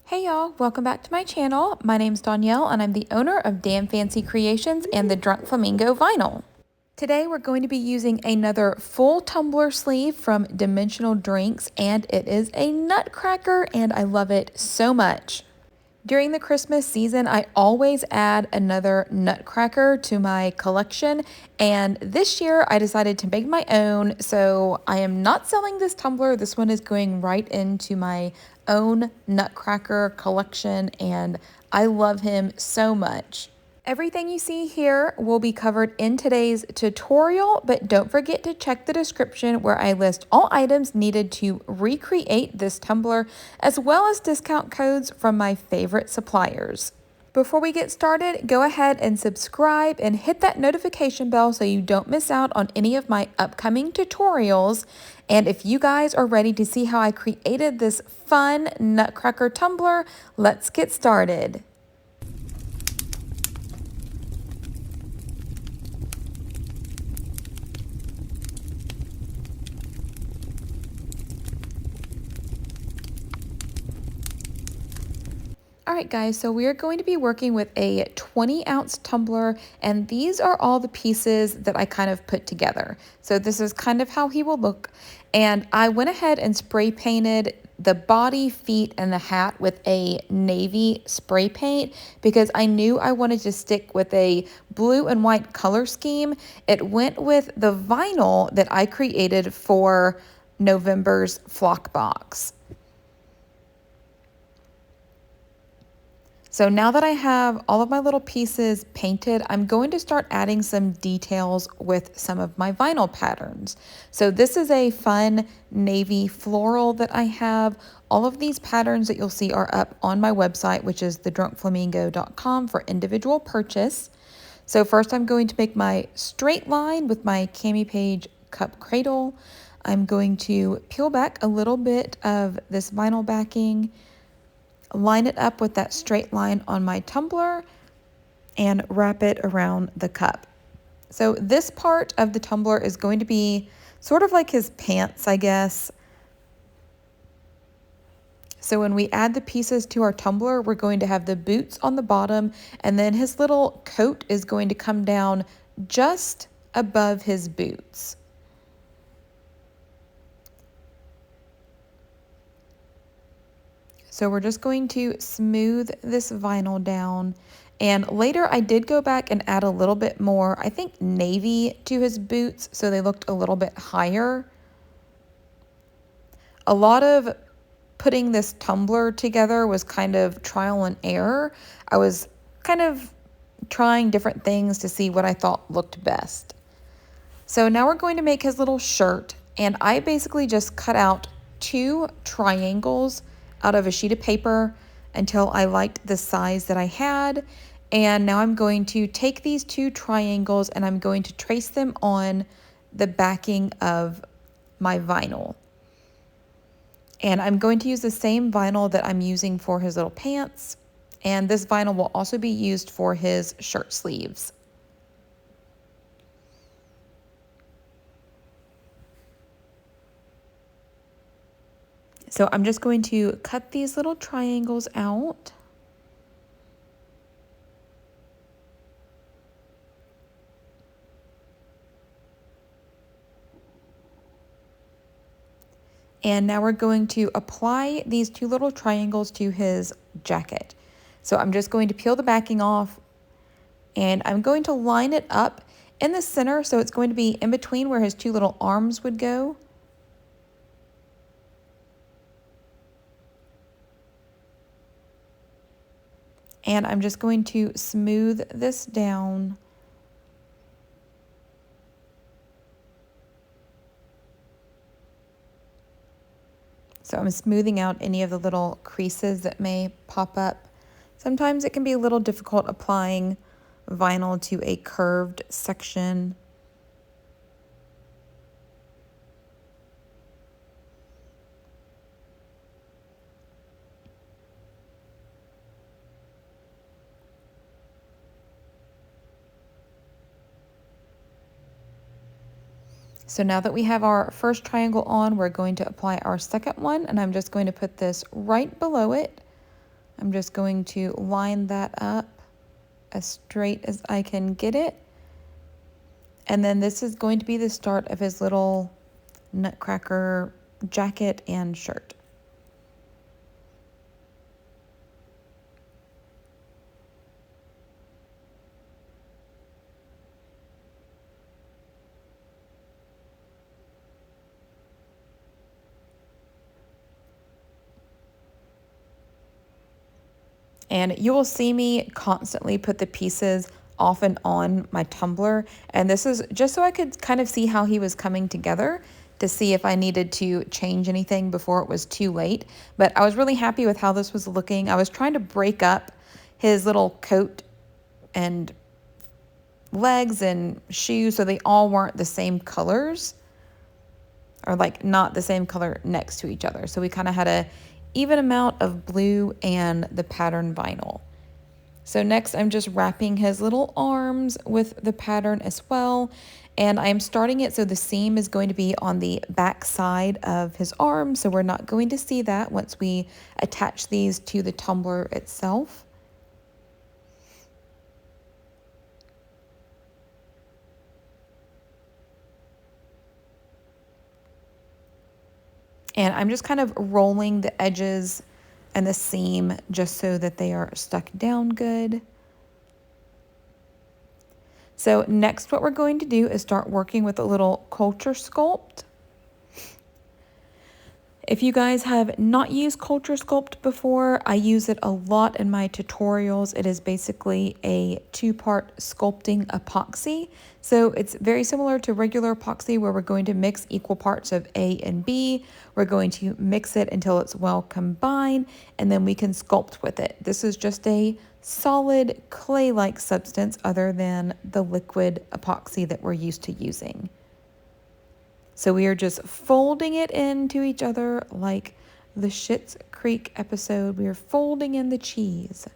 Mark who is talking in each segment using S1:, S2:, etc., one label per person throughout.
S1: Hey y'all, welcome back to my channel. My name's Danielle and I'm the owner of Damn Fancy Creations and the Drunk Flamingo vinyl. Today we're going to be using another full tumbler sleeve from Dimensional Drinks, and it is a Nutcracker and I love it so much. During the Christmas season, I always add another Nutcracker to my collection, and this year I decided to make my own, so I am not selling this tumbler. This one is going right into my own Nutcracker collection, and I love him so much. Everything you see here will be covered in today's tutorial, but don't forget to check the description where I list all items needed to recreate this tumbler, as well as discount codes from my favorite suppliers. Before we get started, go ahead and subscribe and hit that notification bell so you don't miss out on any of my upcoming tutorials. And if you guys are ready to see how I created this fun Nutcracker tumbler, let's get started. Alright guys, so we are going to be working with a 20-ounce tumbler, and these are all the pieces that I kind of put together. So this is kind of how he will look, and I went ahead and spray painted the body, feet, and the hat with a navy spray paint because I knew I wanted to stick with a blue and white color scheme. It went with the vinyl that I created for November's flock box. So now that I have all of my little pieces painted, I'm going to start adding some details with some of my vinyl patterns. So this is a fun navy floral that I have. All of these patterns that you'll see are up on my website, which is thedrunkflamingo.com, for individual purchase. So first I'm going to make my straight line with my Cami Page cup cradle. I'm going to peel back a little bit of this vinyl backing, line it up with that straight line on my tumbler, and wrap it around the cup. So this part of the tumbler is going to be sort of like his pants, I guess. So when we add the pieces to our tumbler, we're going to have the boots on the bottom, and then his little coat is going to come down just above his boots. So we're just going to smooth this vinyl down. And later I did go back and add a little bit more, I think navy, to his boots so they looked a little bit higher. A lot of putting this tumbler together was kind of trial and error. I was kind of trying different things to see what I thought looked best. So now we're going to make his little shirt, and I basically just cut out 2 triangles out of a sheet of paper until I liked the size that I had. And now I'm going to take these 2 triangles and I'm going to trace them on the backing of my vinyl. And I'm going to use the same vinyl that I'm using for his little pants, and this vinyl will also be used for his shirt sleeves. So I'm just going to cut these little triangles out. And now we're going to apply these 2 little triangles to his jacket. So I'm just going to peel the backing off, and I'm going to line it up in the center, so it's going to be in between where his 2 little arms would go. And I'm just going to smooth this down. So I'm smoothing out any of the little creases that may pop up. Sometimes it can be a little difficult applying vinyl to a curved section. So now that we have our first triangle on, we're going to apply our second one, and I'm just going to put this right below it I'm just going to line that up as straight as I can get it. And then this is going to be the start of his little Nutcracker jacket and shirt. And you will see me constantly put the pieces off and on my tumbler. And this is just so I could kind of see how he was coming together, to see if I needed to change anything before it was too late. But I was really happy with how this was looking. I was trying to break up his little coat and legs and shoes so they all weren't the same colors, or like not the same color next to each other. So we kind of had a even amount of blue and the pattern vinyl. So next I'm just wrapping his little arms with the pattern as well. And I'm starting it so the seam is going to be on the back side of his arm. So we're not going to see that once we attach these to the tumbler itself. And I'm just kind of rolling the edges and the seam just so that they are stuck down good. So next what we're going to do is start working with a little culture sculpt. If you guys have not used Culture Sculpt before, I use it a lot in my tutorials. It is basically a two-part sculpting epoxy. So it's very similar to regular epoxy, where we're going to mix equal parts of A and B. We're going to mix it until it's well combined, and then we can sculpt with it. This is just a solid clay-like substance other than the liquid epoxy that we're used to using. So we are just folding it into each other like the Schitt's Creek episode. We are folding in the cheese.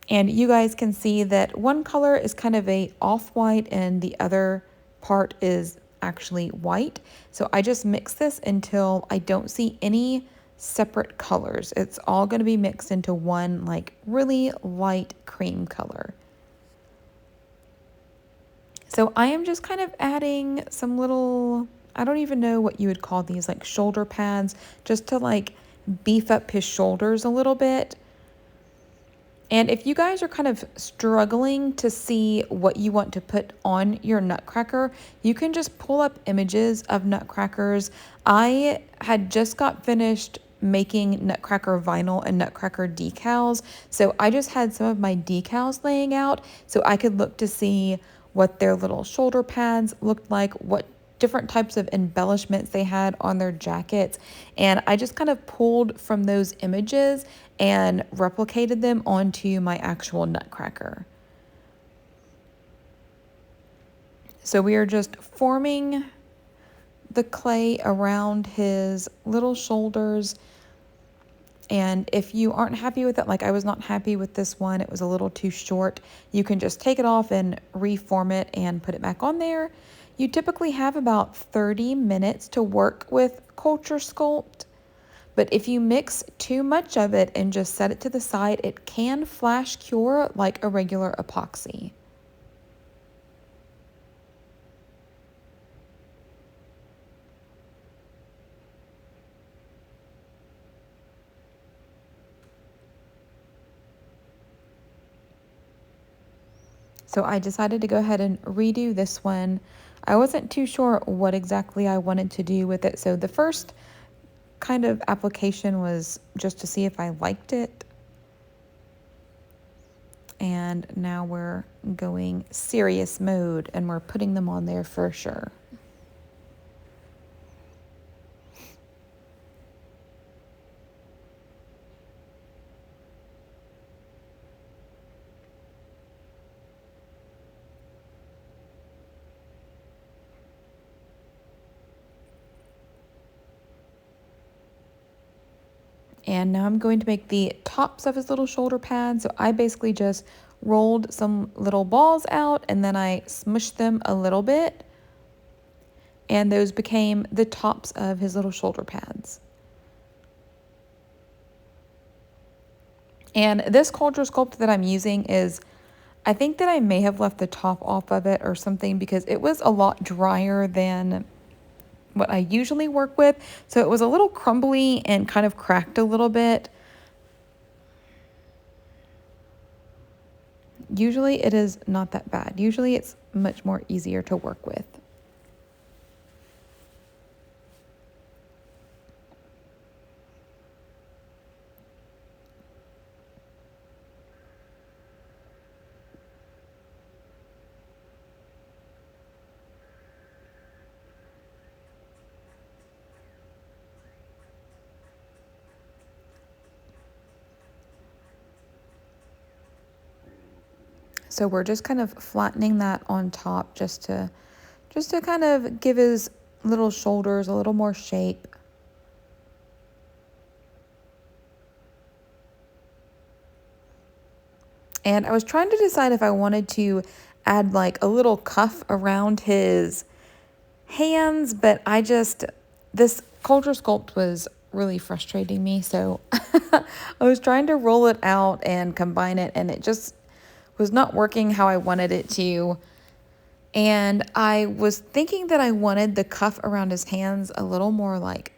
S1: And you guys can see that one color is kind of a off-white and the other part is actually white. So I just mix this until I don't see any separate colors. It's all going to be mixed into one like really light cream color. So I am just kind of adding some little, I don't even know what you would call these, like shoulder pads, just to like beef up his shoulders a little bit. And if you guys are kind of struggling to see what you want to put on your Nutcracker, you can just pull up images of Nutcrackers. I had just got finished making Nutcracker vinyl and Nutcracker decals, so I just had some of my decals laying out so I could look to see what their little shoulder pads looked like, what different types of embellishments they had on their jackets. And I just kind of pulled from those images and replicated them onto my actual Nutcracker. So we are just forming the clay around his little shoulders. And if you aren't happy with it, like I was not happy with this one, it was a little too short, you can just take it off and reform it and put it back on there. You typically have about 30 minutes to work with Culture Sculpt, but if you mix too much of it and just set it to the side, it can flash cure like a regular epoxy. So I decided to go ahead and redo this one. I wasn't too sure what exactly I wanted to do with it. So the first kind of application was just to see if I liked it. And now we're going serious mode and we're putting them on there for sure. And now I'm going to make the tops of his little shoulder pad. So I basically just rolled some little balls out and then I smushed them a little bit. And those became the tops of his little shoulder pads. And this culture sculpt that I'm using is, I think that I may have left the top off of it or something because it was a lot drier than what I usually work with. So it was a little crumbly and kind of cracked a little bit. Usually it is not that bad. Usually it's much more easier to work with. So we're just kind of flattening that on top just to kind of give his little shoulders a little more shape. And I was trying to decide if I wanted to add like a little cuff around his hands, but this culture sculpt was really frustrating me. So I was trying to roll it out and combine it, and it just was not working how I wanted it to. And I was thinking that I wanted the cuff around his hands a little more like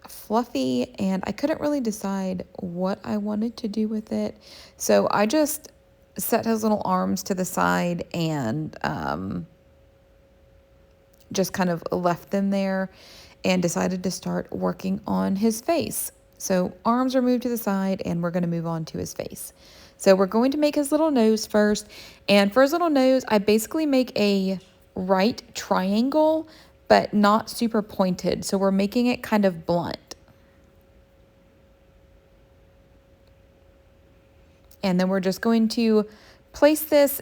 S1: fluffy, and I couldn't really decide what I wanted to do with it. So I just set his little arms to the side and just kind of left them there and decided to start working on his face. So arms are moved to the side and we're going to move on to his face. So we're going to make his little nose first. And for his little nose, I basically make a right triangle, but not super pointed. So we're making it kind of blunt. And then we're just going to place this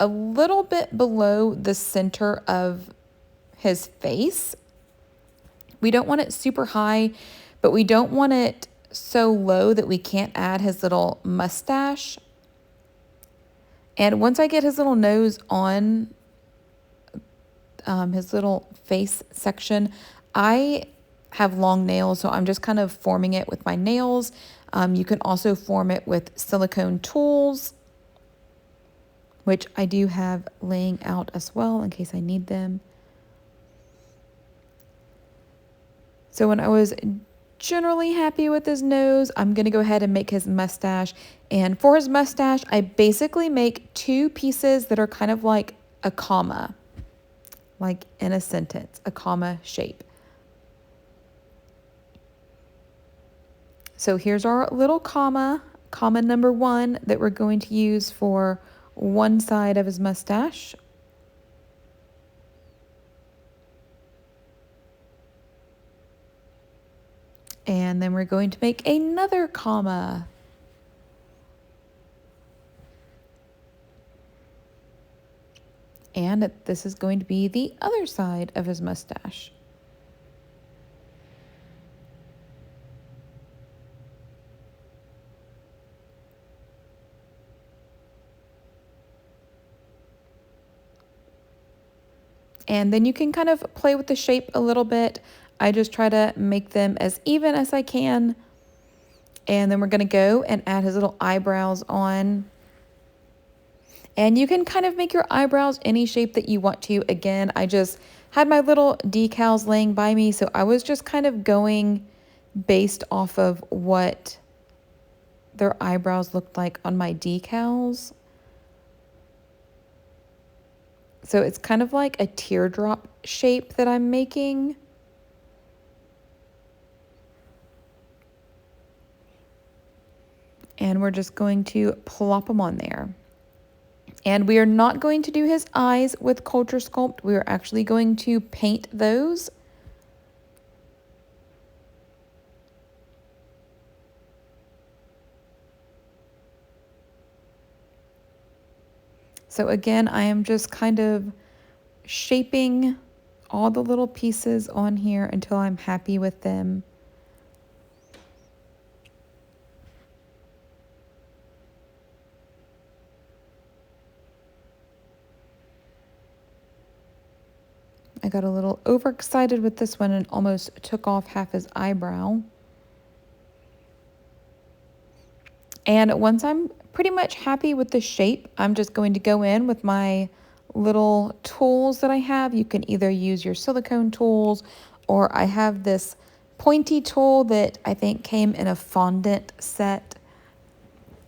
S1: a little bit below the center of his face. We don't want it super high, but we don't want it so low that we can't add his little mustache. And once I get his little nose on his little face section, I have long nails, so I'm just kind of forming it with my nails. You can also form it with silicone tools, which I do have laying out as well in case I need them. So when I was generally happy with his nose, I'm going to go ahead and make his mustache. And for his mustache, I basically make two pieces that are kind of like a comma, like in a sentence, a comma shape. So here's our little comma number 1 that we're going to use for one side of his mustache. And then we're going to make another comma. And this is going to be the other side of his mustache. And then you can kind of play with the shape a little bit. I just try to make them as even as I can. And then we're going to go and add his little eyebrows on. And you can kind of make your eyebrows any shape that you want to. Again, I just had my little decals laying by me, so I was just kind of going based off of what their eyebrows looked like on my decals. So it's kind of like a teardrop shape that I'm making. And we're just going to plop them on there. And we are not going to do his eyes with Culture Sculpt. We are actually going to paint those. So again, I am just kind of shaping all the little pieces on here until I'm happy with them. I got a little overexcited with this one and almost took off half his eyebrow. And once I'm pretty much happy with the shape, I'm just going to go in with my little tools that I have. You can either use your silicone tools, or I have this pointy tool that I think came in a fondant set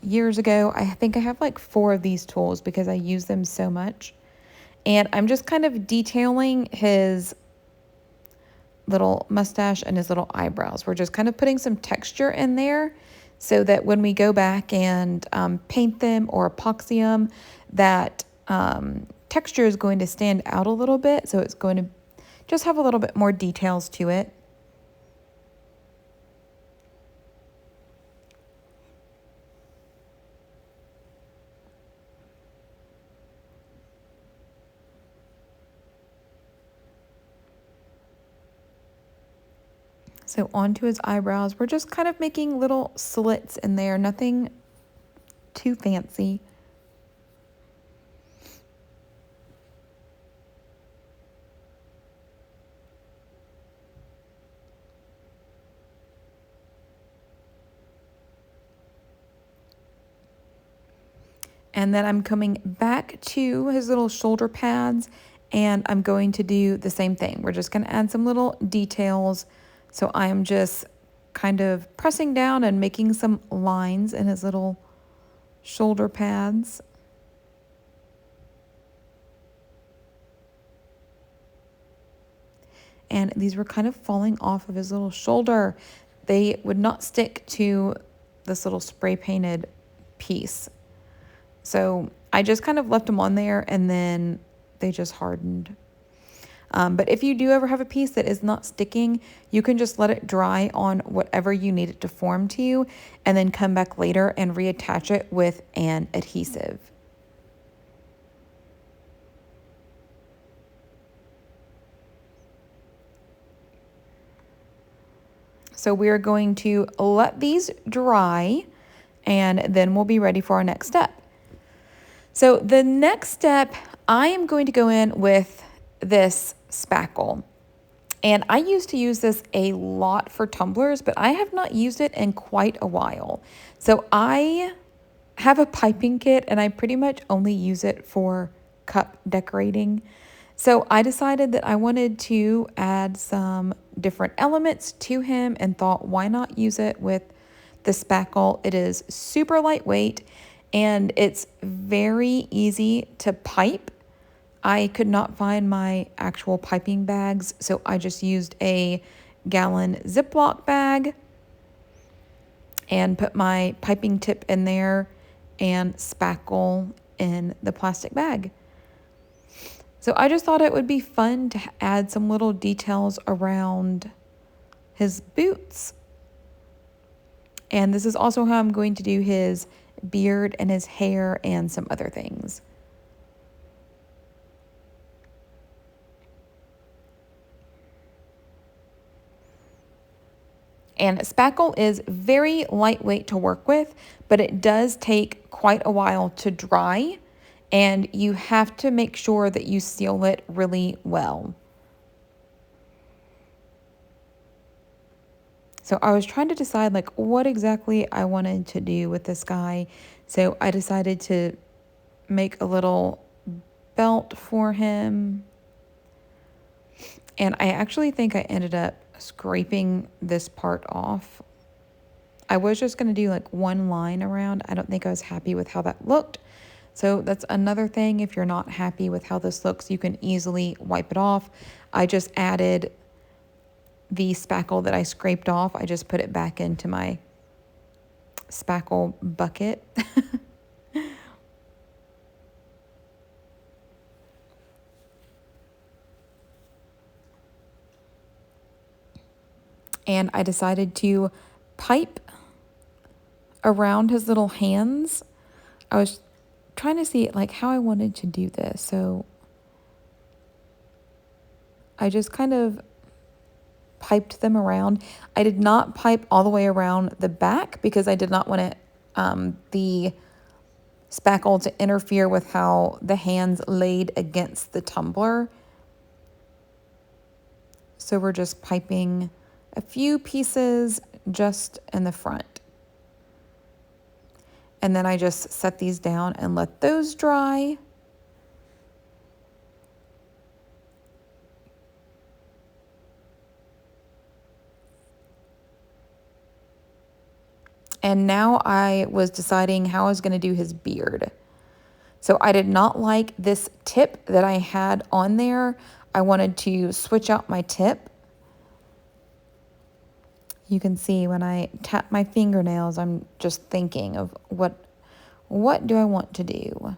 S1: years ago. I think I have like 4 of these tools because I use them so much. And I'm just kind of detailing his little mustache and his little eyebrows. We're just kind of putting some texture in there so that when we go back and paint them or epoxy them, that texture is going to stand out a little bit. So it's going to just have a little bit more details to it. So onto his eyebrows, we're just kind of making little slits in there, nothing too fancy. And then I'm coming back to his little shoulder pads, and I'm going to do the same thing. We're just going to add some little details. So I'm just kind of pressing down and making some lines in his little shoulder pads. And these were kind of falling off of his little shoulder. They would not stick to this little spray painted piece. So I just kind of left them on there, and then they just hardened. But if you do ever have a piece that is not sticking, you can just let it dry on whatever you need it to form to, and then come back later and reattach it with an adhesive. So we're going to let these dry, and then we'll be ready for our next step. So the next step, I am going to go in with this spackle. And I used to use this a lot for tumblers, but I have not used it in quite a while. So I have a piping kit, and I pretty much only use it for cup decorating. So I decided that I wanted to add some different elements to him and thought, why not use it with the spackle? It is super lightweight and it's very easy to pipe. I could not find my actual piping bags, so I just used a gallon Ziploc bag and put my piping tip in there and spackle in the plastic bag. So I just thought it would be fun to add some little details around his boots. And this is also how I'm going to do his beard and his hair and some other things. And spackle is very lightweight to work with, but it does take quite a while to dry, and you have to make sure that you seal it really well. So I was trying to decide like what exactly I wanted to do with this guy. So I decided to make a little belt for him. And I actually think I ended up scraping this part off. I was just going to do like one line around. I don't think I was happy with how that looked. So that's another thing. If you're not happy with how this looks, you can easily wipe it off. I just added the spackle that I scraped off. I just put it back into my spackle bucket. And I decided to pipe around his little hands. I was trying to see like how I wanted to do this. So I just kind of piped them around. I did not pipe all the way around the back because I did not want it, the spackle to interfere with how the hands laid against the tumbler. So we're just piping a few pieces just in the front. And then I just set these down and let those dry. And now I was deciding how I was going to do his beard. So I did not like this tip that I had on there. I wanted to switch out my tip. You can see when I tap my fingernails, I'm just thinking of what do I want to do?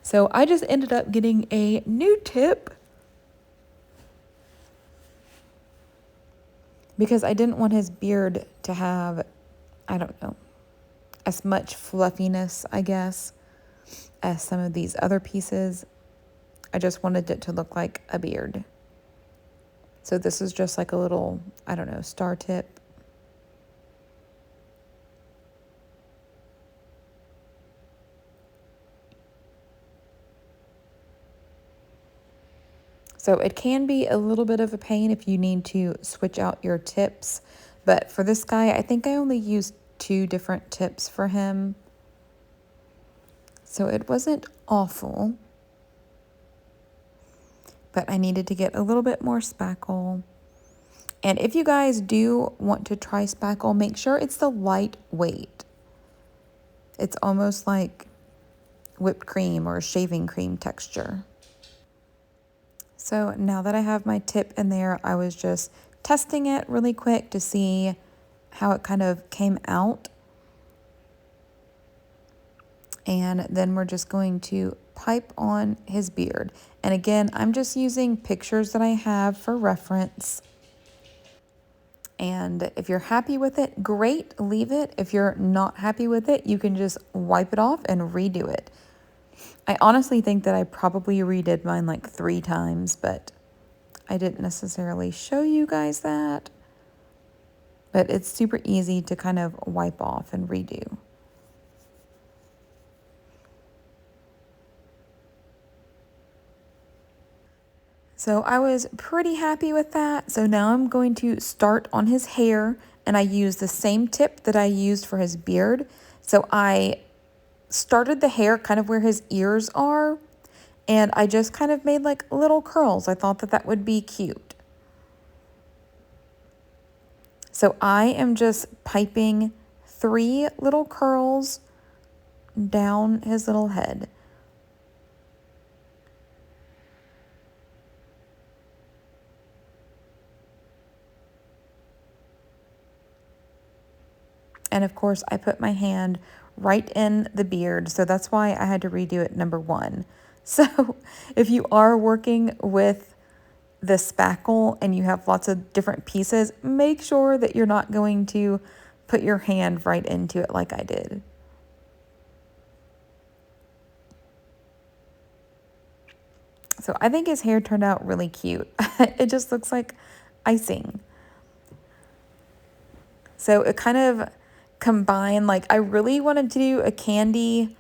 S1: So I just ended up getting a new tip because I didn't want his beard to have, I don't know, as much fluffiness, I guess, as some of these other pieces. I just wanted it to look like a beard. So this is just like a little, I don't know, star tip. So it can be a little bit of a pain if you need to switch out your tips. But for this guy, I think I only used 2 different tips for him. So it wasn't awful. But I needed to get a little bit more spackle. And if you guys do want to try spackle, make sure it's the lightweight. It's almost like whipped cream or shaving cream texture. So now that I have my tip in there, I was just testing it really quick to see how it kind of came out. And then we're just going to pipe on his beard. And again, I'm just using pictures that I have for reference. And if you're happy with it, great, leave it. If you're not happy with it, you can just wipe it off and redo it. I honestly think that I probably redid mine like 3 times, but I didn't necessarily show you guys that. But it's super easy to kind of wipe off and redo. So I was pretty happy with that. So now I'm going to start on his hair, and I use the same tip that I used for his beard. So I started the hair kind of where his ears are, and I just kind of made like little curls. I thought that that would be cute. So I am just piping 3 little curls down his little head. And of course, I put my hand right in the beard. So that's why I had to redo it number 1. So if you are working with the spackle and you have lots of different pieces, make sure that you're not going to put your hand right into it like I did. So I think his hair turned out really cute. It just looks like icing. So it kind of combined, like I really wanted to do a candy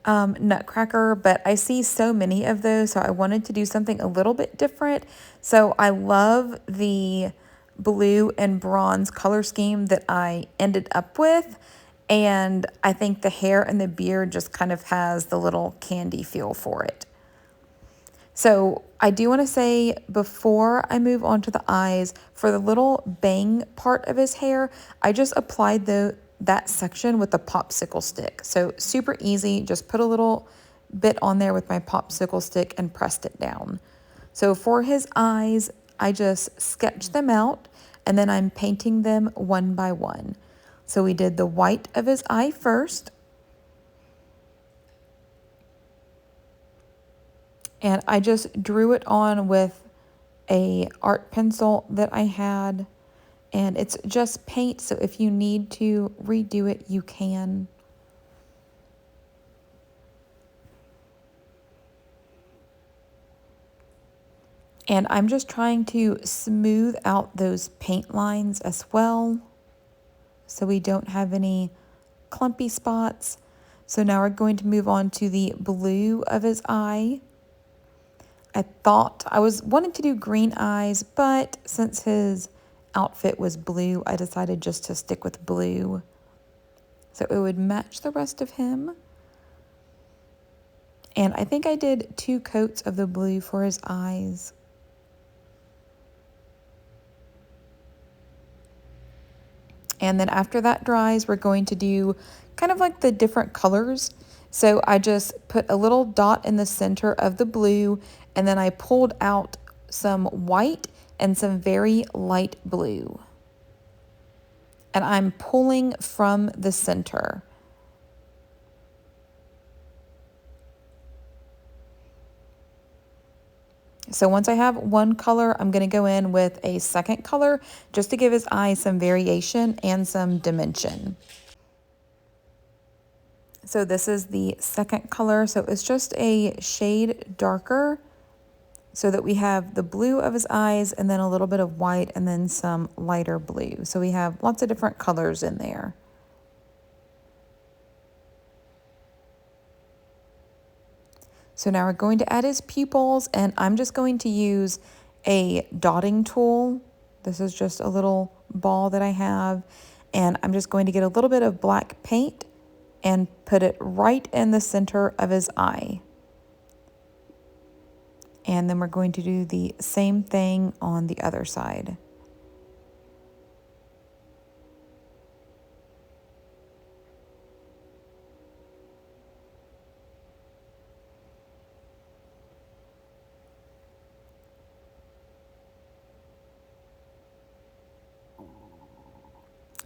S1: nutcracker, but I see so many of those, so I wanted to do something a little bit different. So I love the blue and bronze color scheme that I ended up with, and I think the hair and the beard just kind of has the little candy feel for it. So I do want to say before I move on to the eyes, for the little bang part of his hair, I just applied that section with the popsicle stick. So super easy, just put a little bit on there with my popsicle stick and pressed it down. So for his eyes, I just sketched them out and then I'm painting them one by one. So we did the white of his eye first. And I just drew it on with a art pencil that I had. And it's just paint, so if you need to redo it, you can. And I'm just trying to smooth out those paint lines as well, so we don't have any clumpy spots. So now we're going to move on to the blue of his eye. I thought I was wanting to do green eyes, but since his outfit was blue, I decided just to stick with blue so it would match the rest of him. And I think I did 2 coats of the blue for his eyes. And then after that dries, we're going to do kind of like the different colors. So I just put a little dot in the center of the blue, and then I pulled out some white and some very light blue. And I'm pulling from the center. So once I have one color, I'm going to go in with a second color just to give his eyes some variation and some dimension. So this is the second color. So it's just a shade darker so that we have the blue of his eyes and then a little bit of white and then some lighter blue. So we have lots of different colors in there. So now we're going to add his pupils, and I'm just going to use a dotting tool. This is just a little ball that I have, and I'm just going to get a little bit of black paint and put it right in the center of his eye. And then we're going to do the same thing on the other side.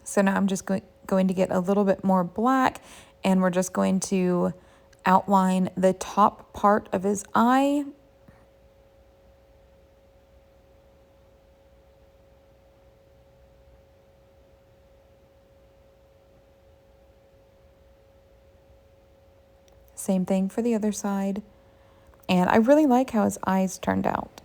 S1: So now I'm just going to get a little bit more black, and we're just going to outline the top part of his eye. Same thing for the other side. And I really like how his eyes turned out.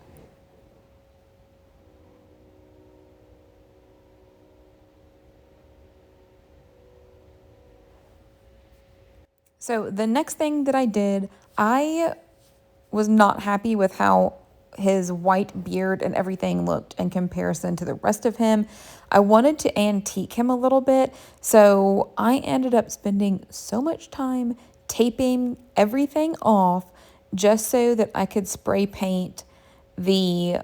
S1: So the next thing that I did, I was not happy with how his white beard and everything looked in comparison to the rest of him. I wanted to antique him a little bit, so I ended up spending so much time taping everything off just so that I could spray paint the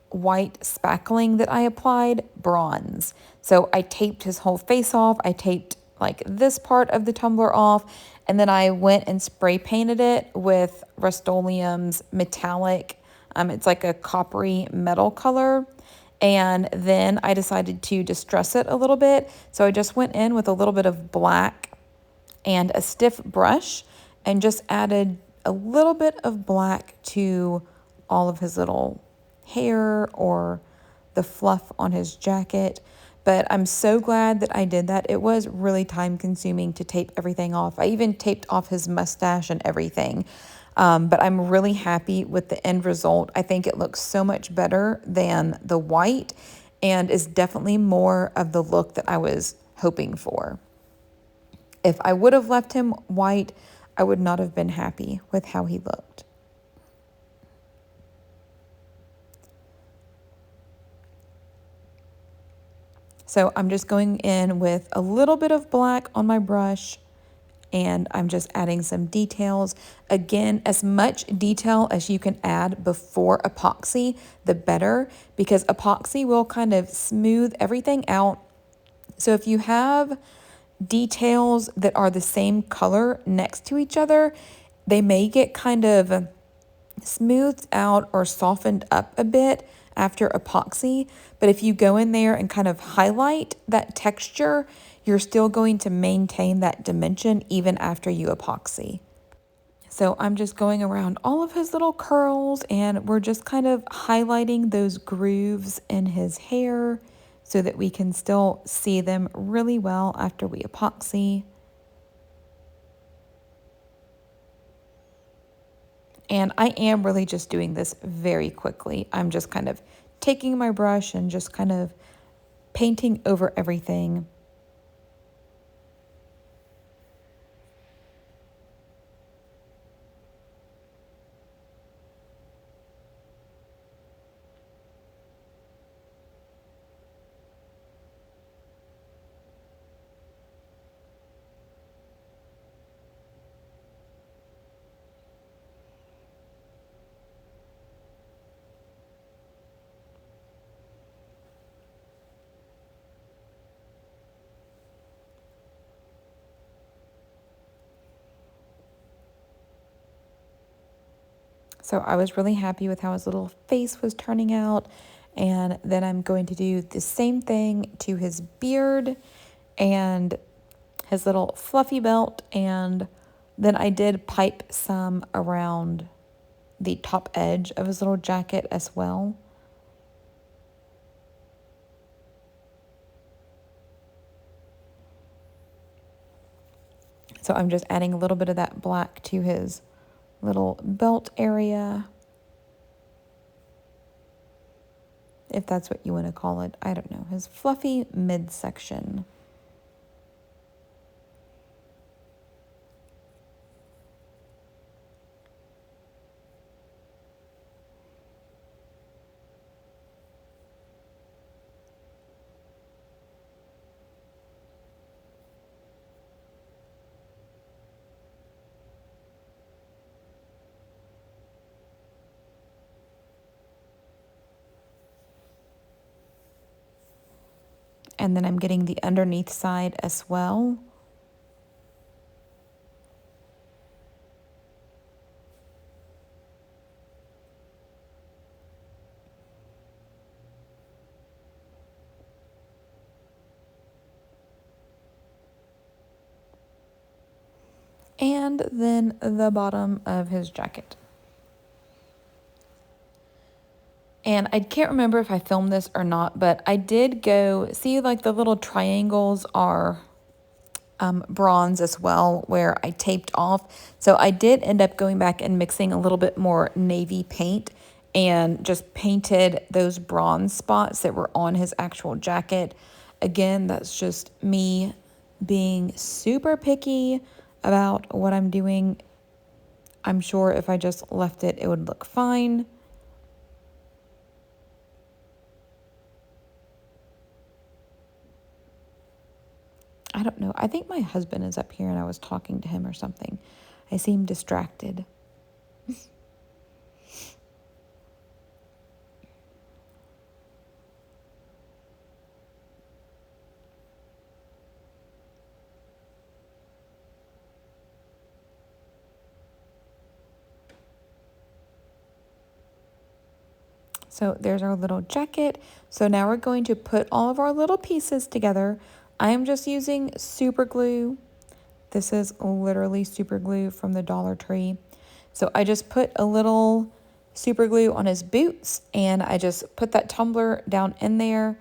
S1: white spackling that I applied bronze. So I taped his whole face off. I taped like this part of the tumbler off, and then I went and spray painted it with Rust-Oleum's metallic. It's like a coppery metal color. And then I decided to distress it a little bit. So I just went in with a little bit of black and a stiff brush and just added a little bit of black to all of his little hair or the fluff on his jacket. But I'm so glad that I did that. It was really time consuming to tape everything off. I even taped off his mustache and everything. But I'm really happy with the end result. I think it looks so much better than the white and is definitely more of the look that I was hoping for. If I would have left him white, I would not have been happy with how he looked. So I'm just going in with a little bit of black on my brush, and I'm just adding some details. Again, as much detail as you can add before epoxy, the better, because epoxy will kind of smooth everything out. So if you have details that are the same color next to each other, they may get kind of smoothed out or softened up a bit after epoxy. But if you go in there and kind of highlight that texture, you're still going to maintain that dimension even after you epoxy. So I'm just going around all of his little curls, and we're just kind of highlighting those grooves in his hair so that we can still see them really well after we epoxy. And I am really just doing this very quickly. I'm just kind of taking my brush and just kind of painting over everything. So I was really happy with how his little face was turning out. And then I'm going to do the same thing to his beard and his little fluffy belt. And then I did pipe some around the top edge of his little jacket as well. So I'm just adding a little bit of that black to his little belt area, if that's what you want to call it. I don't know, his fluffy midsection. And then I'm getting the underneath side as well. And then the bottom of his jacket. And I can't remember if I filmed this or not, but I did go see, like, the little triangles are bronze as well, where I taped off. So I did end up going back and mixing a little bit more navy paint and just painted those bronze spots that were on his actual jacket. Again, that's just me being super picky about what I'm doing. I'm sure if I just left it, it would look fine. I don't know. I think my husband is up here and I was talking to him or something. I seem distracted. So there's our little jacket. So now we're going to put all of our little pieces together. I am just using super glue. This is literally super glue from the Dollar Tree. So I just put a little super glue on his boots and I just put that tumbler down in there.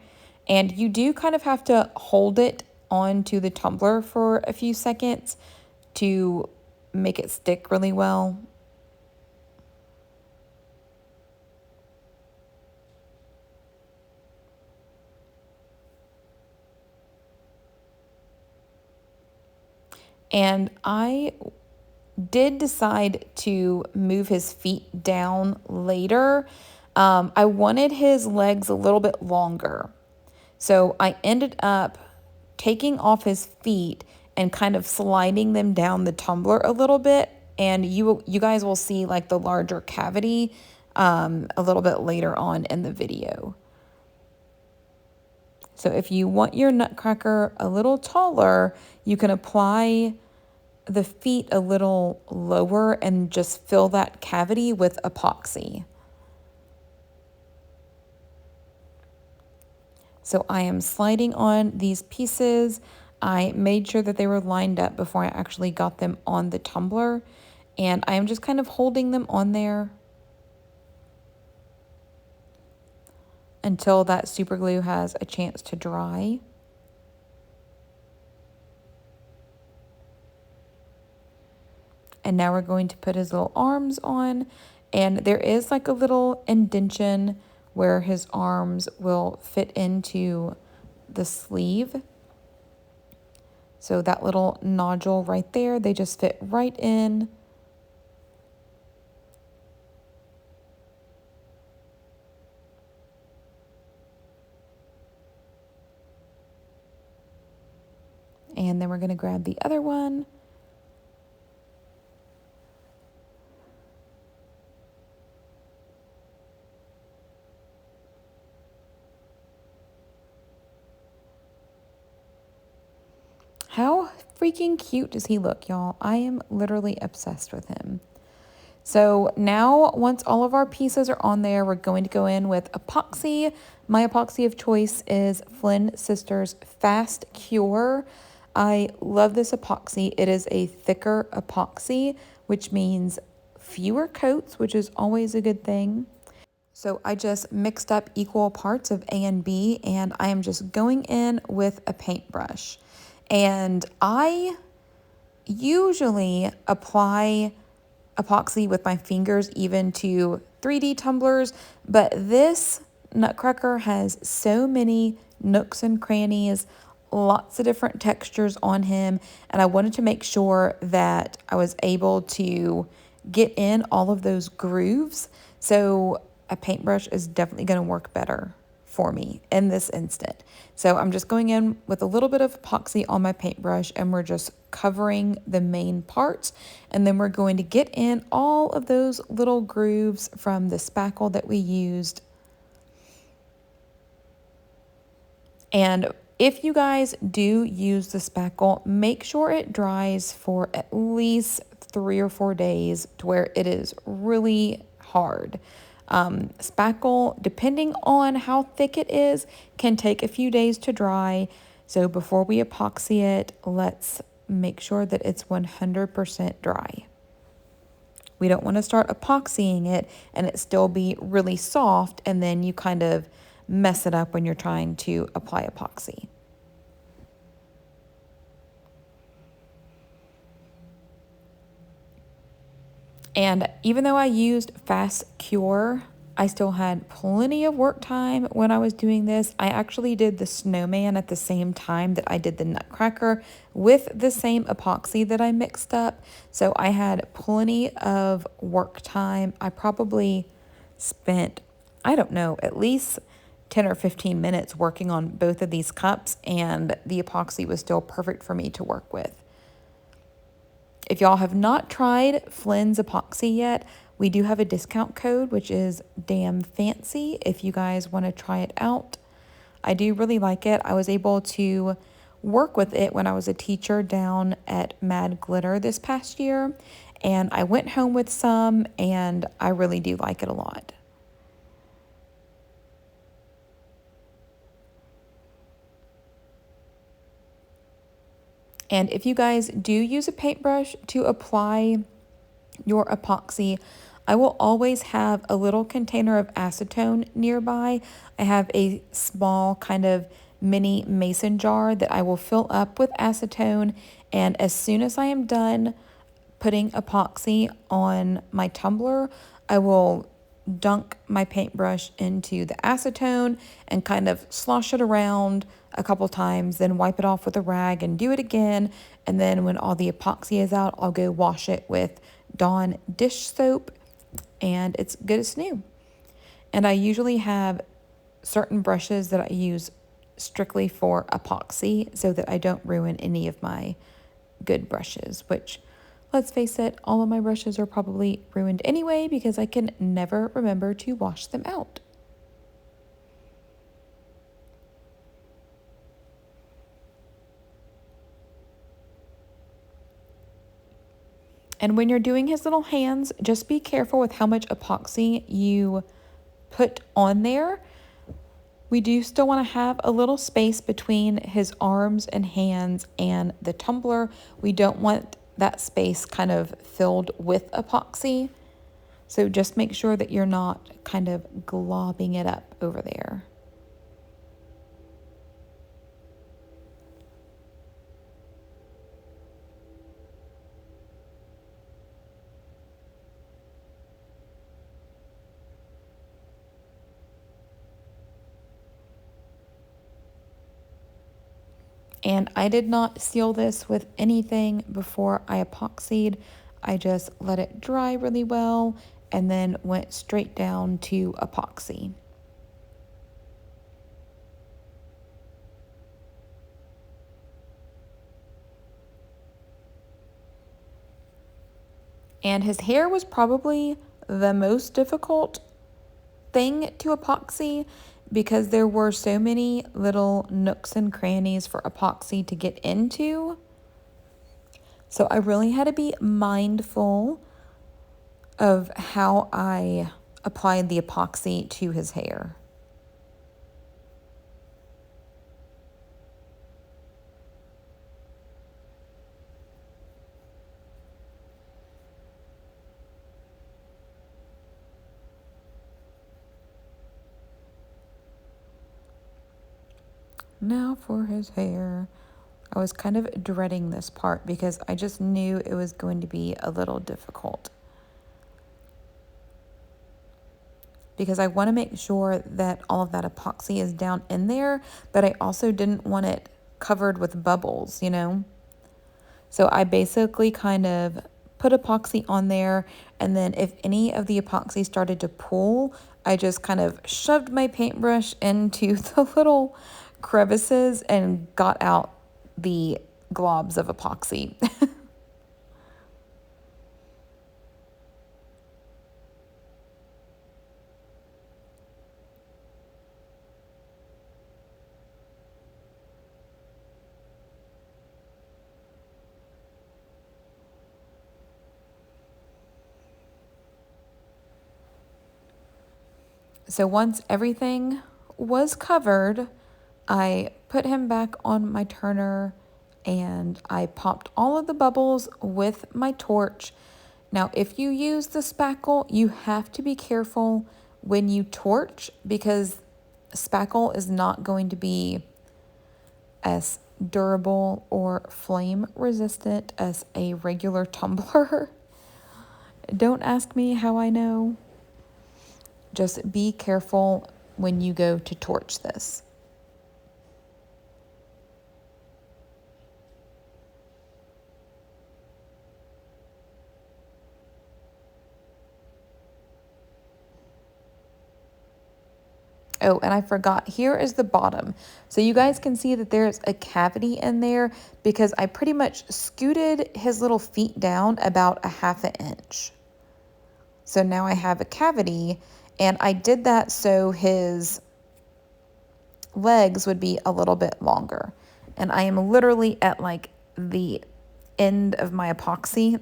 S1: And you do kind of have to hold it onto the tumbler for a few seconds to make it stick really well. And I did decide to move his feet down later. I wanted his legs a little bit longer. So I ended up taking off his feet and kind of sliding them down the tumbler a little bit. And you guys will see, like, the larger cavity a little bit later on in the video. So if you want your nutcracker a little taller, you can apply the feet a little lower and just fill that cavity with epoxy. So I am sliding on these pieces. I made sure that they were lined up before I actually got them on the tumbler. And I am just kind of holding them on there until that super glue has a chance to dry. And now we're going to put his little arms on. And there is like a little indentation where his arms will fit into the sleeve. So that little nodule right there, they just fit right in. And then we're going to grab the other one. How freaking cute does he look, y'all? I am literally obsessed with him. So now once all of our pieces are on there, we're going to go in with epoxy. My epoxy of choice is Flynn Sisters Fast Cure. I love this epoxy. It is a thicker epoxy, which means fewer coats, which is always a good thing. So I just mixed up equal parts of A and B, and I am just going in with a paintbrush. And I usually apply epoxy with my fingers even to 3D tumblers, but this Nutcracker has so many nooks and crannies, lots of different textures on him, and I wanted to make sure that I was able to get in all of those grooves. So a paintbrush is definitely going to work better for me in this instant. So I'm just going in with a little bit of epoxy on my paintbrush, and we're just covering the main parts, and then we're going to get in all of those little grooves from the spackle that we used. And if you guys do use the spackle, make sure it dries for at least 3 or 4 days to where it is really hard. Spackle, depending on how thick it is, can take a few days to dry. So before we epoxy it, let's make sure that it's 100% dry. We don't want to start epoxying it and it still be really soft, and then you kind of mess it up when you're trying to apply epoxy. And even though I used Fast Cure, I still had plenty of work time when I was doing this. I actually did the snowman at the same time that I did the Nutcracker with the same epoxy that I mixed up. So I had plenty of work time. I probably spent, I don't know, at least 10 or 15 minutes working on both of these cups, and the epoxy was still perfect for me to work with. If y'all have not tried Flynn's epoxy yet, we do have a discount code, which is damn fancy, if you guys want to try it out. I do really like it. I was able to work with it when I was a teacher down at Mad Glitter this past year, and I went home with some, and I really do like it a lot. And if you guys do use a paintbrush to apply your epoxy, I will always have a little container of acetone nearby. I have a small kind of mini mason jar that I will fill up with acetone, and as soon as I am done putting epoxy on my tumbler, I will dunk my paintbrush into the acetone and kind of slosh it around a couple times, then wipe it off with a rag and do it again. And then when all the epoxy is out, I'll go wash it with Dawn dish soap, and it's good as new. And I usually have certain brushes that I use strictly for epoxy so that I don't ruin any of my good brushes, which, let's face it, all of my brushes are probably ruined anyway because I can never remember to wash them out. And when you're doing his little hands, just be careful with how much epoxy you put on there. We do still want to have a little space between his arms and hands and the tumbler. We don't want that space kind of filled with epoxy. So just make sure that you're not kind of globbing it up over there. And I did not seal this with anything before I epoxied. I just let it dry really well and then went straight down to epoxy. And his hair was probably the most difficult thing to epoxy because there were so many little nooks and crannies for epoxy to get into. So I really had to be mindful of how I applied the epoxy to his hair. Now for his hair. I was kind of dreading this part because I just knew it was going to be a little difficult. Because I want to make sure that all of that epoxy is down in there, but I also didn't want it covered with bubbles, you know? So I basically kind of put epoxy on there, and then if any of the epoxy started to pool, I just kind of shoved my paintbrush into the little crevices and got out the globs of epoxy. So once everything was covered, I put him back on my turner and I popped all of the bubbles with my torch. Now, if you use the spackle, you have to be careful when you torch because spackle is not going to be as durable or flame resistant as a regular tumbler. Don't ask me how I know. Just be careful when you go to torch this. Oh, and I forgot, here is the bottom. So you guys can see that there's a cavity in there because I pretty much scooted his little feet down about a ½ inch. So now I have a cavity, and I did that so his legs would be a little bit longer. And I am literally at like the end of my epoxy.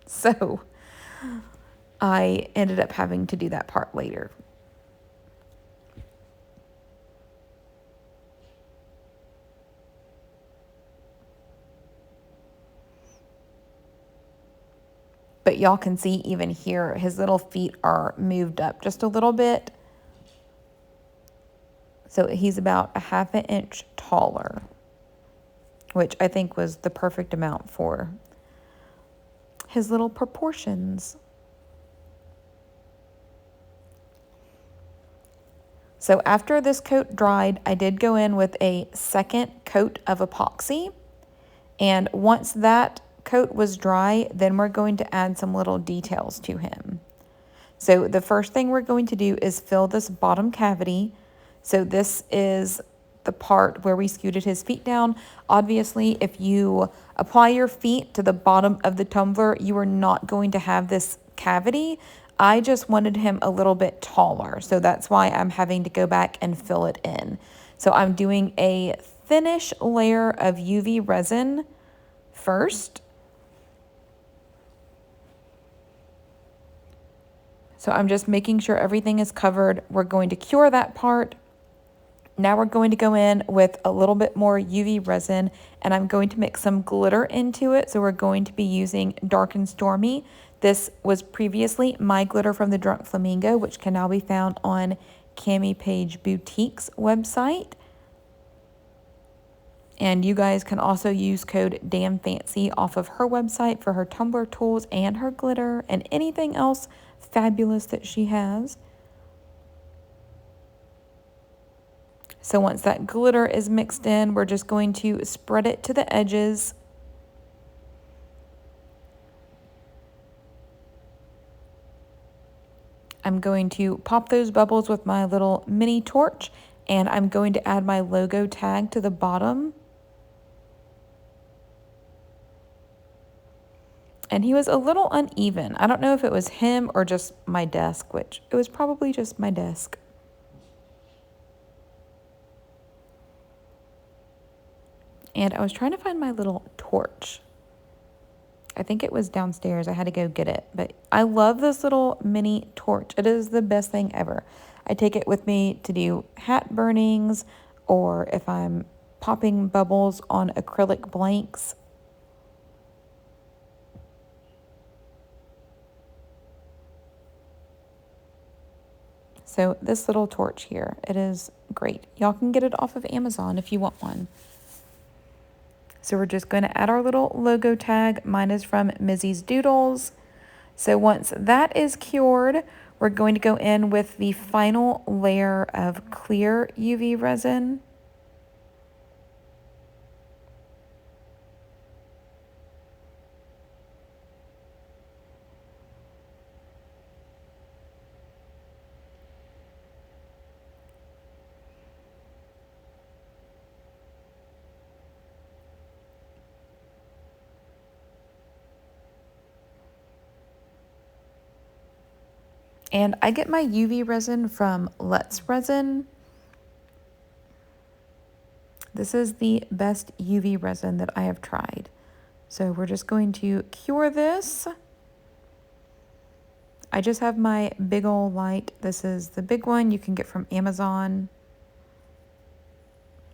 S1: So I ended up having to do that part later. But y'all can see even here, his little feet are moved up just a little bit. So he's about a ½ inch taller, which I think was the perfect amount for his little proportions. So after this coat dried, I did go in with a second coat of epoxy. And once that coat was dry, then we're going to add some little details to him. So the first thing we're going to do is fill this bottom cavity. So this is the part where we scooted his feet down. Obviously, if you apply your feet to the bottom of the tumbler, you are not going to have this cavity. I just wanted him a little bit taller, so that's why I'm having to go back and fill it in. So I'm doing a thinnish layer of UV resin first. So I'm just making sure everything is covered. We're going to cure that part. Now we're going to go in with a little bit more UV resin, and I'm going to mix some glitter into it. So we're going to be using Dark and Stormy. This was previously my glitter from the Drunk Flamingo, which can now be found on Cami Page Boutique's website. And you guys can also use code DAMNFANCY off of her website for her tumbler tools and her glitter and anything else fabulous that she has. So once that glitter is mixed in, we're just going to spread it to the edges. I'm going to pop those bubbles with my little mini torch, and I'm going to add my logo tag to the bottom. And he was a little uneven. I don't know if it was him or just my desk, which it was probably just my desk. And I was trying to find my little torch. I think it was downstairs. I had to go get it. But I love this little mini torch. It is the best thing ever. I take it with me to do hat burnings, or if I'm popping bubbles on acrylic blanks. So this little torch here, it is great. Y'all can get it off of Amazon if you want one. So we're just going to add our little logo tag. Mine is from Mizzy's Doodles. So once that is cured, we're going to go in with the final layer of clear UV resin. And I get my UV resin from Let's Resin. This is the best UV resin that I have tried. So we're just going to cure this. I just have my big ol' light. This is the big one you can get from Amazon.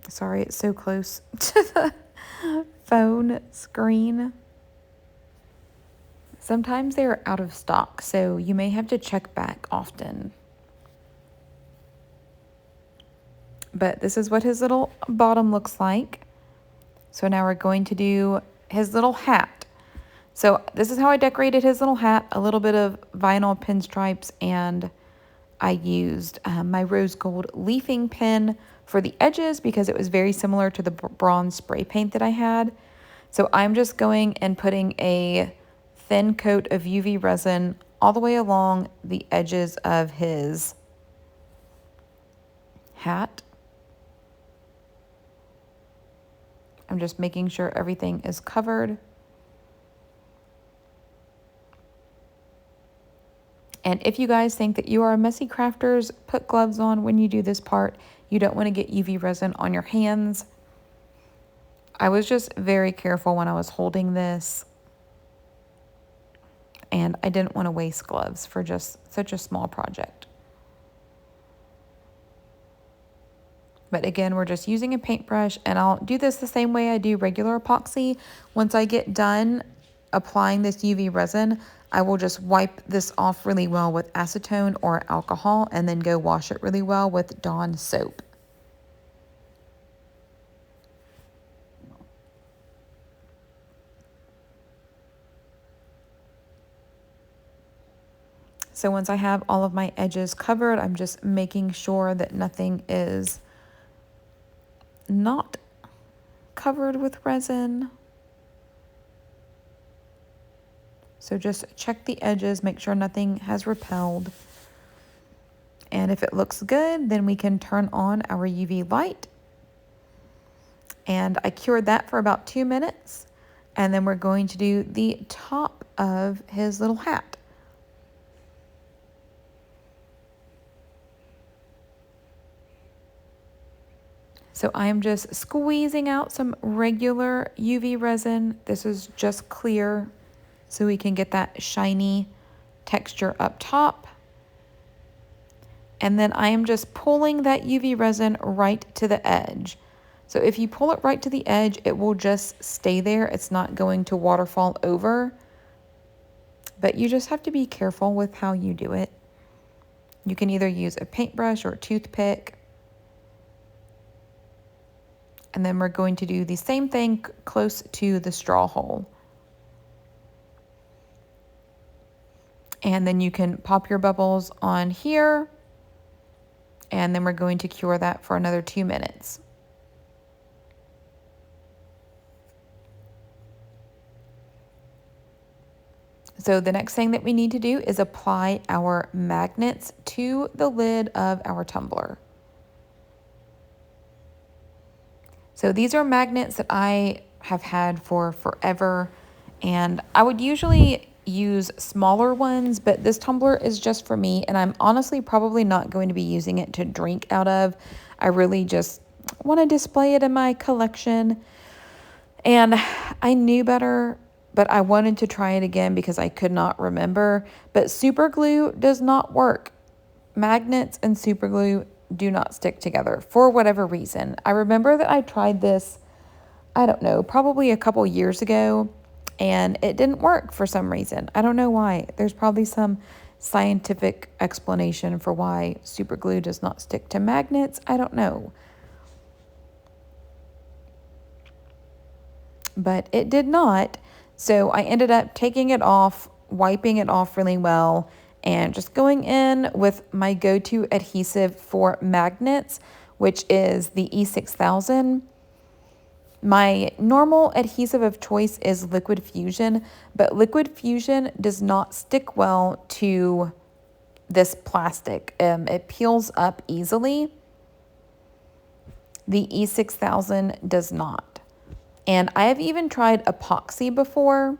S1: Sorry, it's so close to the phone screen. Sometimes they are out of stock, so you may have to check back often. But this is what his little bottom looks like. So now we're going to do his little hat. So this is how I decorated his little hat. A little bit of vinyl pinstripes, and I used my rose gold leafing pen for the edges because it was very similar to the bronze spray paint that I had. So I'm just going and putting a thin coat of UV resin all the way along the edges of his hat. I'm just making sure everything is covered. And if you guys think that you are messy crafters, put gloves on when you do this part. You don't want to get UV resin on your hands. I was just very careful when I was holding this. And I didn't want to waste gloves for just such a small project. But again, we're just using a paintbrush, and I'll do this the same way I do regular epoxy. Once I get done applying this UV resin, I will just wipe this off really well with acetone or alcohol, and then go wash it really well with Dawn soap. So once I have all of my edges covered, I'm just making sure that nothing is not covered with resin. So just check the edges, make sure nothing has repelled. And if it looks good, then we can turn on our UV light. And I cured that for about 2 minutes. And then we're going to do the top of his little hat. So I'm just squeezing out some regular UV resin. This is just clear, so we can get that shiny texture up top. And then I am just pulling that UV resin right to the edge. So if you pull it right to the edge, it will just stay there. It's not going to waterfall over. But you just have to be careful with how you do it. You can either use a paintbrush or a toothpick. And then we're going to do the same thing close to the straw hole. And then you can pop your bubbles on here. And then we're going to cure that for another 2 minutes. So the next thing that we need to do is apply our magnets to the lid of our tumbler. So these are magnets that I have had for forever, and I would usually use smaller ones, but this tumbler is just for me, and I'm honestly probably not going to be using it to drink out of. I really just want to display it in my collection, and I knew better but I wanted to try it again because I could not remember. But super glue does not work. Magnets and super glue do not stick together for whatever reason. I remember that I tried this, I don't know, probably a couple years ago, and it didn't work for some reason. I don't know why. There's probably some scientific explanation for why super glue does not stick to magnets. I don't know. But it did not. So I ended up taking it off, wiping it off really well, and just going in with my go-to adhesive for magnets, which is the E6000. My normal adhesive of choice is Liquid Fusion, but Liquid Fusion does not stick well to this plastic. It peels up easily. The E6000 does not. And I have even tried Epoxy before,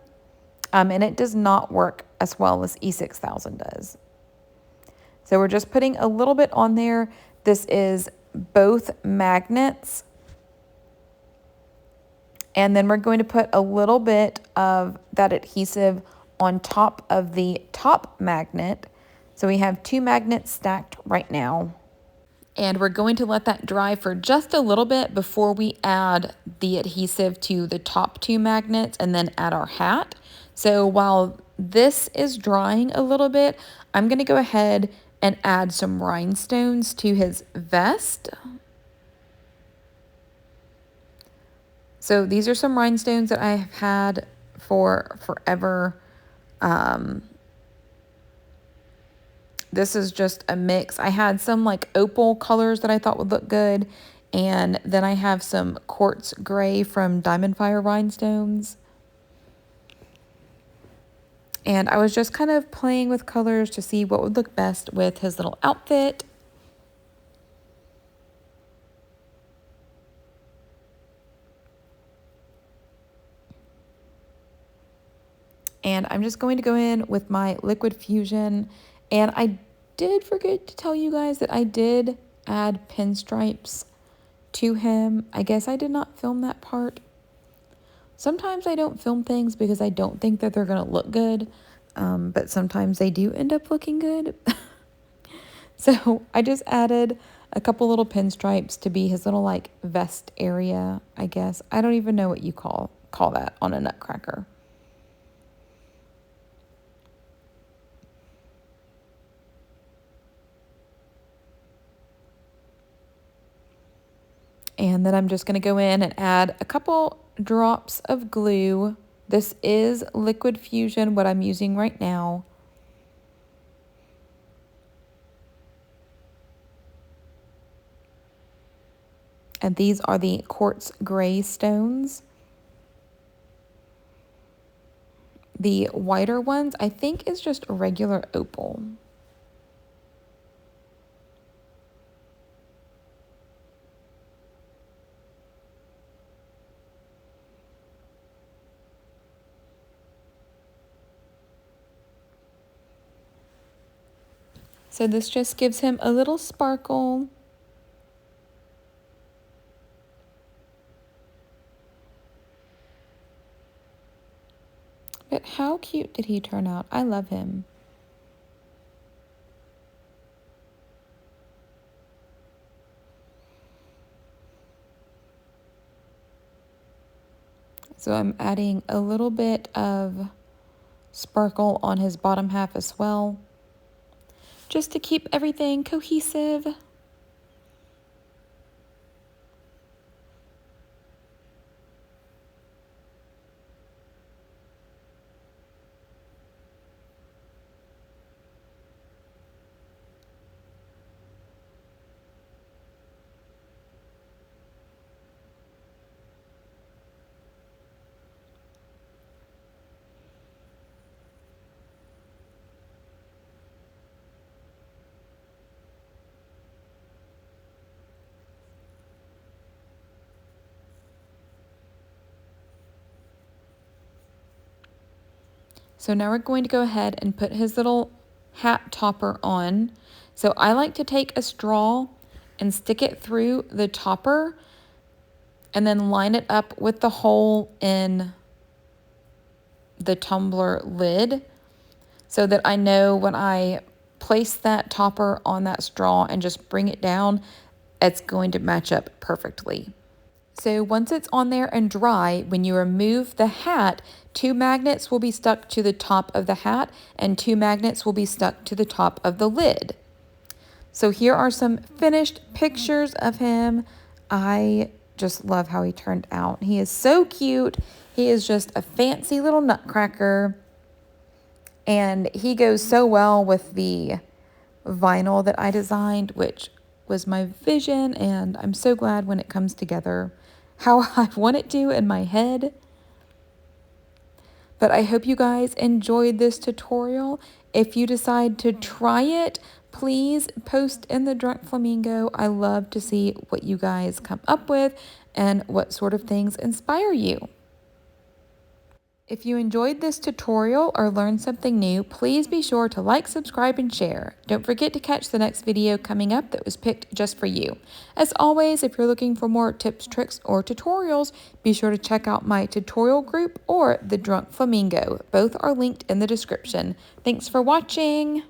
S1: and it does not work as well as E6000 does. So we're just putting a little bit on there. This is both magnets. And then we're going to put a little bit of that adhesive on top of the top magnet. So we have two magnets stacked right now. And we're going to let that dry for just a little bit before we add the adhesive to the top two magnets and then add our hat. So while this is drying a little bit, I'm going to go ahead and add some rhinestones to his vest. So these are some rhinestones that I have had for forever. This is just a mix. I had some like opal colors that I thought would look good. And then I have some quartz gray from Diamond Fire rhinestones. And I was just kind of playing with colors to see what would look best with his little outfit. And I'm just going to go in with my Liquid Fusion. And I did forget to tell you guys that I did add pinstripes to him. I guess I did not film that part. Sometimes I don't film things because I don't think that they're going to look good. But sometimes they do end up looking good. So I just added a couple little pinstripes to be his little like vest area, I guess. I don't even know what you call that on a nutcracker. And then I'm just going to go in and add a couple drops of glue. This is Liquid Fusion, what I'm using right now. And these are the quartz gray stones. The whiter ones, I think, is just regular opal. So this just gives him a little sparkle. But how cute did he turn out? I love him. So I'm adding a little bit of sparkle on his bottom half as well, just to keep everything cohesive. So now we're going to go ahead and put his little hat topper on. So I like to take a straw and stick it through the topper and then line it up with the hole in the tumbler lid so that I know when I place that topper on that straw and just bring it down, it's going to match up perfectly. So once it's on there and dry, when you remove the hat, 2 magnets will be stuck to the top of the hat and 2 magnets will be stuck to the top of the lid. So here are some finished pictures of him. I just love how he turned out. He is so cute. He is just a fancy little nutcracker. And he goes so well with the vinyl that I designed, which was my vision, and I'm so glad when it comes together how I want it to in my head. But I hope you guys enjoyed this tutorial. If you decide to try it, please post in the Drunk Flamingo. I love to see what you guys come up with and what sort of things inspire you. If you enjoyed this tutorial or learned something new, please be sure to like, subscribe, and share. Don't forget to catch the next video coming up that was picked just for you. As always, if you're looking for more tips, tricks, or tutorials, be sure to check out my tutorial group or the Drunk Flamingo. Both are linked in the description. Thanks for watching!